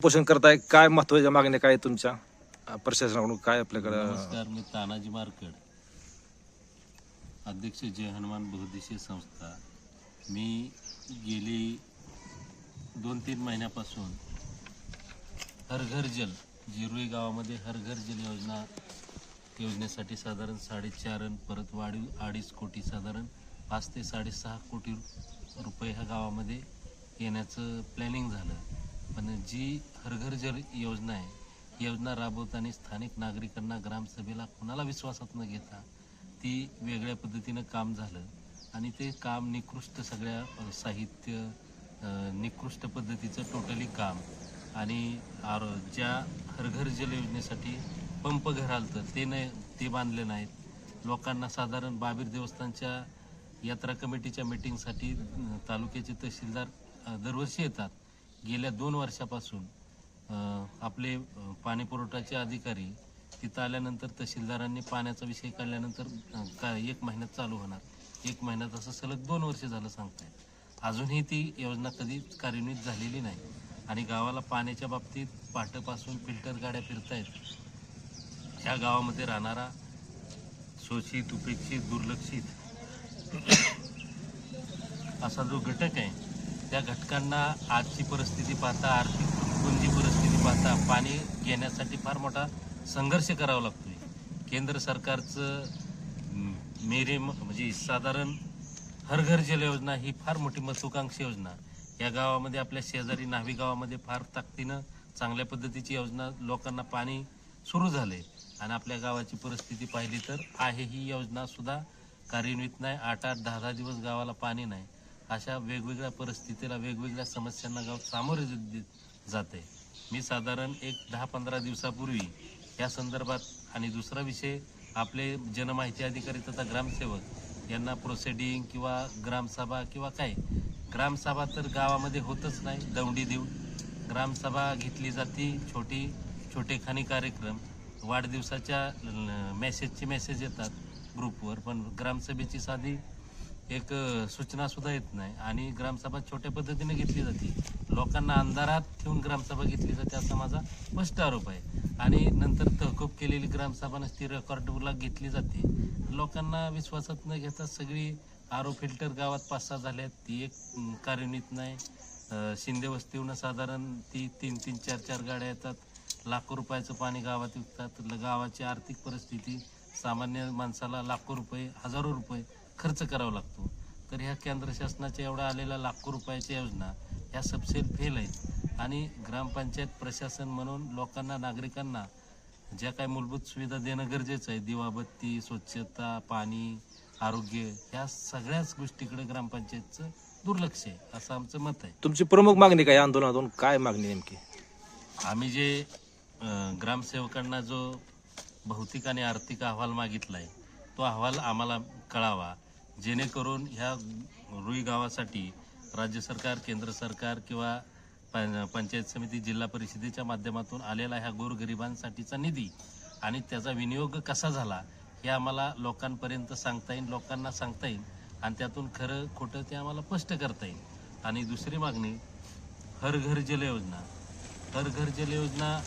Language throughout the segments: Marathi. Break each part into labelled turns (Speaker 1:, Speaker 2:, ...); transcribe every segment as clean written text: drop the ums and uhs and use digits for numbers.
Speaker 1: पोषण करताय, काय महत्वाच्या मागण्या काय तुमच्या प्रशासनाकडून काय आपल्याकडे?
Speaker 2: नमस्कार, मी तानाजी मार्कड, अध्यक्ष जय हनुमान बहुउद्देशीय संस्था. मी गेली 2-3 महिन्यापासून हर घर जल जिरुई गावामध्ये हर घर जल योजनेसाठी साधारण 4.5 आणि परत वाढीव 2.5 कोटी, साधारण 5 ते 6.5 कोटी रुपये ह्या गावामध्ये येण्याचं प्लॅनिंग झालं. पण जी हर घर जल योजना आहे, योजना राबवताना स्थानिक नागरिकांना, ग्रामसभेला कोणाला विश्वासात न घेता ती वेगळ्या पद्धतीनं काम झालं आणि ते काम निकृष्ट, सगळ्या साहित्य निकृष्ट पद्धतीचं टोटली काम. आणि ज्या हर घर जल योजनेसाठी पंप घर आलं ते बांधले नाहीत. लोकांना साधारण बाबीर देवस्थानच्या यात्रा कमिटीच्या मीटिंगसाठी तालुक्याचे तहसीलदार दरवर्षी येतात. गेल्या 2 वर्षापासून आपले पाणी पुरवठ्याचे अधिकारी तिथं आल्यानंतर तहसीलदारांनी पाण्याचा विषय काढल्यानंतर 1 महिन्यात चालू होणार, 1 महिन्यात असं सलग 2 वर्ष झालं सांगतायत. अजूनही ती योजना कधीच कार्यान्वित झालेली नाही. आणि गावाला पाण्याच्या बाबतीत पहाटेपासून फिल्टर गाड्या फिरतायत. ह्या गावामध्ये राहणारा शोषित, उपेक्षित, दुर्लक्षित असा जो घटक आहे, त्या घटकांना आजची परिस्थिती पाहता, आर्थिक गुंजी परिस्थिती पाहता पाणी घेण्यासाठी फार मोठा संघर्ष करावा लागतोय. केंद्र सरकारचं म्हणजे साधारण हर घर जल योजना ही फार मोठी महत्त्वाकांक्षी योजना. या गावामध्ये, आपल्या शेजारी न्हावी गावामध्ये फार ताकदीनं चांगल्या पद्धतीची योजना, लोकांना पाणी सुरू झाले. आणि आपल्या गावाची परिस्थिती पाहिली तर आहे, ही योजना सुद्धा कार्यान्वित नाही. 8-8, 10-10 दिवस गावाला पाणी नाही. अशा वेगवेगळ्या परिस्थितीला, वेगवेगळ्या समस्यांना गाव सामोरे जाते. मी साधारण 10-15 दिवसापूर्वी या संदर्भात, आणि दुसरा विषय, आपले जनमाहिती अधिकारी तथा ग्रामसेवक यांना प्रोसिडिंग किंवा ग्रामसभा किंवा काय, ग्रामसभा तर गावामध्ये होतच नाही. दौंडी देऊन ग्रामसभा घेतली जाते, छोटेखानी कार्यक्रम, वाढदिवसाच्या मेसेज येतात ग्रुपवर, पण ग्रामसभेची साधी एक सूचना सुद्धा येत नाही. आणि ग्रामसभा छोट्या पद्धतीने घेतली जाते, लोकांना अंधारात ठेवून ग्रामसभा घेतली जाते, असा माझा स्पष्ट आरोप आहे. आणि नंतर तहकूब केलेली ग्रामसभा नसती, रेकॉर्डला घेतली जाते. लोकांना विश्वासात न घेता सगळी फिल्टर गावात 5-6 झाल्यात, ती एक कार्यान्वित नाही. शिंदे वस्तीहून साधारण ती 3-3, 4-4 गाड्या येतात, लाखो रुपयाचं पाणी गावात विकतात. गावाची आर्थिक परिस्थिती, सामान्य माणसाला लाखो रुपये, हजारो रुपये खर्च करावा लागतो. तर ह्या केंद्र शासनाच्या एवढ्या आलेल्या लाखो रुपयाच्या योजना ह्या सबसेल फेल आहेत. आणि ग्रामपंचायत प्रशासन म्हणून लोकांना, नागरिकांना ज्या काही मूलभूत सुविधा देणं गरजेचं आहे, दिवाबत्ती, स्वच्छता, पाणी, आरोग्य, ह्या सगळ्याच गोष्टीकडे ग्रामपंचायतचं दुर्लक्ष आहे, असं आमचं मत आहे.
Speaker 1: तुमची प्रमुख मागणी काय आंदोलनातून? काय मागणी नेमकी?
Speaker 2: आम्ही जे ग्रामसेवकांना जो भौतिक आणि आर्थिक अहवाल मागितला आहे, तो अहवाल आम्हाला कळावा, जेणेकरून ह्या रुई गावासाठी राज्य सरकार, केंद्र सरकार किंवा पंचायत समिती, जिल्हा परिषदेच्या माध्यमातून आलेला ह्या गोरगरिबांसाठीचा निधी आणि त्याचा विनियोग कसा झाला हे आम्हाला लोकांपर्यंत सांगता येईल, लोकांना सांगता येईल, आणि त्यातून खरं खोटं ते आम्हाला स्पष्ट करता येईल. आणि दुसरी मागणी, हर घर जल योजना. हर घर जल योजना,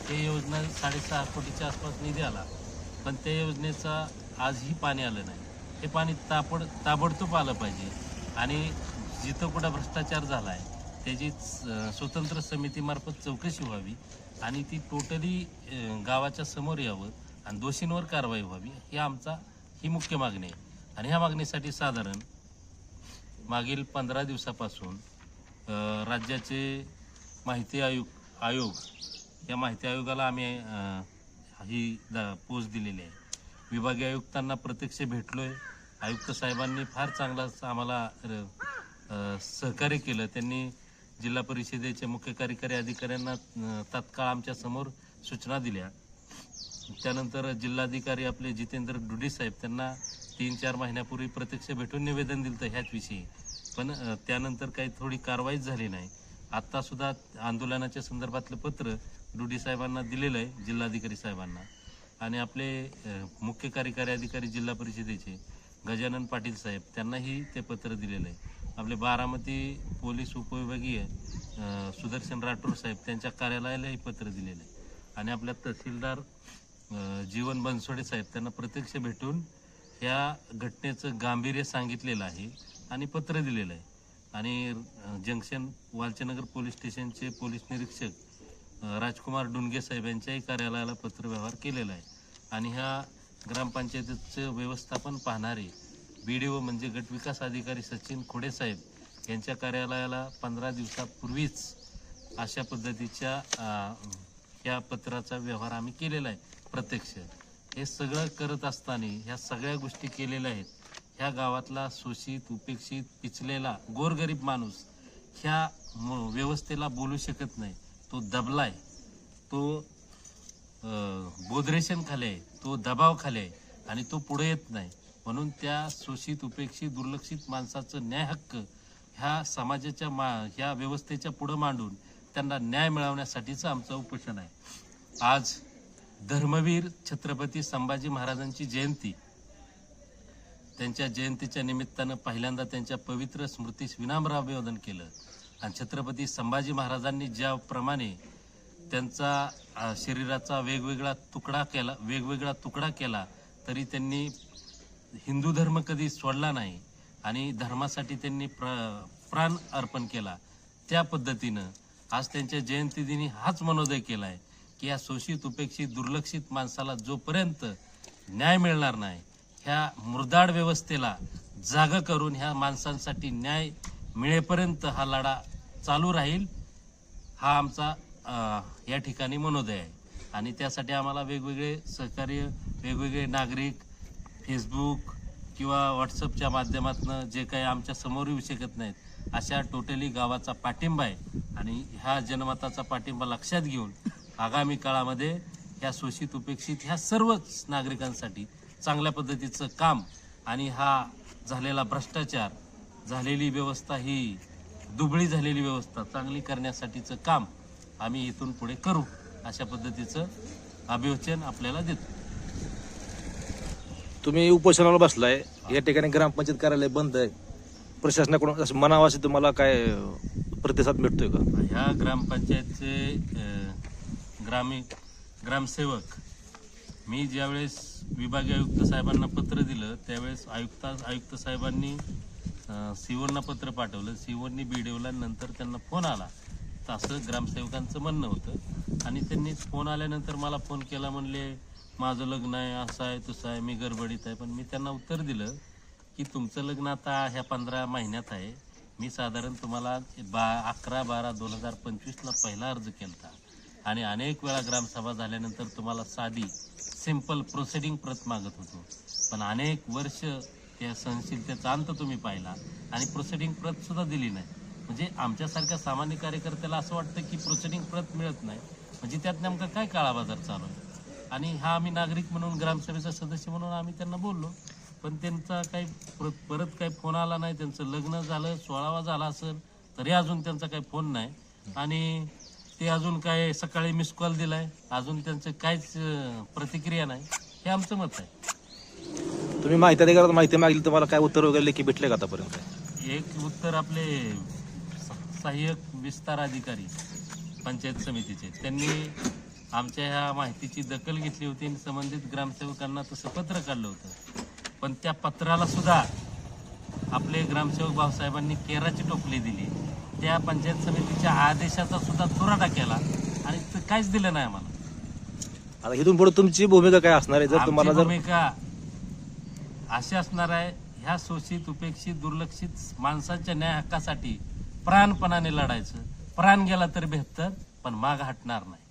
Speaker 2: ते योजना 6.5 कोटीच्या आसपास निधी आला, पण त्या योजनेचा आजही पाणी आलं नाही. हे पाणी ताबडतोब आलं पाहिजे. आणि जिथं कुठं भ्रष्टाचार झाला आहे त्याची स्वतंत्र समितीमार्फत चौकशी व्हावी आणि ती टोटली गावाच्या समोर यावं आणि दोषींवर कारवाई व्हावी, ही मुख्य मागणी आहे. आणि ह्या मागणीसाठी साधारण मागील 15 दिवसापासून राज्याचे माहिती आयोग, या माहिती आयोगाला आम्ही ही पोच दिलेली आहे. विभागीय आयुक्तांना प्रत्यक्ष भेटलो आहे. आयुक्त साहेबांनी फार चांगला आम्हाला सहकार्य केलं. त्यांनी जिल्हा परिषदेचे मुख्य कार्यकारी अधिकाऱ्यांना तात्काळ आमच्या समोर सूचना दिल्या. त्यानंतर जिल्हाधिकारी आपले जितेंद्र डुडी साहेब, त्यांना 3-4 महिन्यापूर्वी प्रत्यक्ष भेटून निवेदन दिलं ह्याच विषयी, पण त्यानंतर काही थोडी कारवाईच झाली नाही. आत्तासुद्धा आंदोलनाच्या संदर्भातलं पत्र डुडी साहेबांना दिलेलं आहे, जिल्हाधिकारी साहेबांना. आणि आपले मुख्य कार्यकारी अधिकारी जिल्हा परिषदेचे गजानन पाटील साहेब, त्यांनाही ते पत्र दिलेलं आहे. आपले बारामती पोलीस उपविभागीय सुदर्शन राठोड साहेब त्यांच्या कार्यालयालाही पत्र दिलेलं आहे आणि आपल्या तहसीलदार जीवन बनसोडे साहेब त्यांना प्रत्यक्ष भेटून या घटनेचं गांभीर्य सांगितलेलं आहे आणि पत्र दिलेलं आहे. आणि जंक्शन वालचनगर पोलीस स्टेशनचे पोलीस निरीक्षक राजकुमार डुंगे साहेब यांच्याही कार्यालयाला पत्रव्यवहार केलेला आहे. आणि ह्या ग्रामपंचायतीचं व्यवस्थापन पाहणारे BDO म्हणजे गट विकास अधिकारी सचिन खोडे साहेब यांच्या कार्यालयाला 15 दिवसापूर्वीच अशा पद्धतीच्या या पत्राचा व्यवहार आम्ही केलेला आहे प्रत्यक्ष. हे सगळं करत असताना ह्या सगळ्या गोष्टी केलेल्या आहेत. ह्या गावातला शोषित उपेक्षित पिचलेला गोरगरीब माणूस ह्या व्यवस्थेला बोलू शकत नाही. तो दबलाय, तो बोधरेशन खाली आहे, तो दबाव खाली आहे आणि तो पुढे येत नाही. म्हणून त्या शोषित उपेक्षित दुर्लक्षित माणसाचं न्याय हक्क ह्या समाजाच्या ह्या व्यवस्थेच्या पुढं मांडून त्यांना न्याय मिळवण्यासाठीचं आमचं उपोषण आहे. आज धर्मवीर छत्रपती संभाजी महाराजांची जयंती, त्यांच्या जयंतीच्या निमित्तानं पहिल्यांदा त्यांच्या पवित्र स्मृतीस विनम्र अभिवादन केलं. आणि छत्रपती संभाजी महाराजांनी ज्याप्रमाणे त्यांचा शरीराचा वेगवेगळा तुकडा केला तरी त्यांनी हिंदू धर्म कधी सोडला नाही आणि धर्मासाठी त्यांनी प्राण अर्पण केला. त्या पद्धतीनं आज त्यांच्या जयंतीदिनी हाच मनोदय केला आहे की या शोषित उपेक्षित दुर्लक्षित माणसाला जोपर्यंत न्याय मिळणार नाही, ह्या मुरदाड व्यवस्थेला जागा करून ह्या माणसांसाठी न्याय मिळेपर्यंत हा लढा चालू राहील. हा आमचा या ठिकाणी मनोदय आहे. आणि त्यासाठी आम्हाला वेगवेगळे सहकार्य, वेगवेगळे नागरिक फेसबुक किंवा व्हॉट्सअपच्या माध्यमातून जे काही आमच्या समोर येऊ शकत नाहीत अशा टोटली गावाचा पाठिंबा आहे. आणि ह्या जनमताचा पाठिंबा लक्षात घेऊन आगामी काळामध्ये ह्या शोषित उपेक्षित ह्या सर्वच नागरिकांसाठी चांगल्या पद्धतीचं काम आणि हा झालेला भ्रष्टाचार, झालेली व्यवस्था, ही दुबळी झालेली व्यवस्था चांगली करण्यासाठीचं काम आम्ही इथून पुढे करू अशा पद्धतीचं अभिवचन आपल्याला देतो.
Speaker 1: तुम्ही उपोषणाला बसलाय, या ठिकाणी ग्रामपंचायत कार्यालय बंद आहे, प्रशासनाकडून असं म्हणावं असे तुम्हाला काय प्रतिसाद मिळतोय का?
Speaker 2: ह्या ग्रामपंचायतचे ग्रामसेवक मी ज्यावेळेस विभागीय आयुक्त साहेबांना पत्र दिलं त्यावेळेस आयुक्त साहेबांनी सीओना पत्र पाठवलं. सीओनी BDOला नंतर त्यांना फोन आला, तर असं ग्रामसेवकांचं म्हणणं होतं. आणि त्यांनी फोन आल्यानंतर मला फोन केला, म्हणले माझं लग्न आहे, असं आहे तसं आहे, मी गडबडीत आहे. पण मी त्यांना उत्तर दिलं की तुमचं लग्न आता ह्या 15 महिन्यात आहे. मी साधारण तुम्हाला 11/12/2025ला पहिला अर्ज केला आणि अनेक वेळा ग्रामसभा झाल्यानंतर तुम्हाला साधी सिंपल प्रोसिडिंग प्रत मागत होतो. पण अनेक वर्ष त्या सहनशीलतेचा अंत तुम्ही पाहिला आणि प्रोसिडिंग प्रत सुद्धा दिली नाही. म्हणजे आमच्यासारख्या सामान्य कार्यकर्त्याला असं वाटतं की प्रोसिडिंग प्रत मिळत नाही म्हणजे त्यात नेमका काय काळाबाजार चालू आहे. आणि हा आम्ही नागरिक म्हणून ग्रामसभेचा सदस्य म्हणून आम्ही त्यांना बोललो, पण त्यांचा काही परत काही फोन आला नाही. त्यांचं लग्न झालं, 16वा झाला असेल तरी अजून त्यांचा काही फोन नाही. आणि ते अजून काय सकाळी मिस कॉल दिलाय, अजून त्यांचं काहीच प्रतिक्रिया नाही. हे आमचं मत आहे.
Speaker 1: तुम्ही माहिती अधिकारात माहिती मागली, तुम्हाला काय उत्तर वगैरे लेखी भेटले का आतापर्यंत?
Speaker 2: एक उत्तर आपले सहाय्यक विस्तार अधिकारी पंचायत समितीचे त्यांनी आमच्या ह्या माहितीची दखल घेतली होती आणि संबंधित ग्रामसेवकांना तसं पत्र काढलं होतं. पण त्या पत्राला सुद्धा आपले ग्रामसेवक भाऊसाहेबांनी केराची टोपली दिली. त्या पंचायत समितीच्या आदेशाचा सुद्धा चुराटा केला आणि काहीच दिलं नाही आम्हाला.
Speaker 1: आता इथून पुढे तुमची भूमिका काय असणार आहे? जर तुम्हाला
Speaker 2: भूमिका अशी असणार आहे, ह्या शोषित उपेक्षित दुर्लक्षित माणसाच्या न्याय हक्कासाठी प्राणपणाने लढायचं. प्राण गेला तर बेहतर, पण माग हटणार नाही.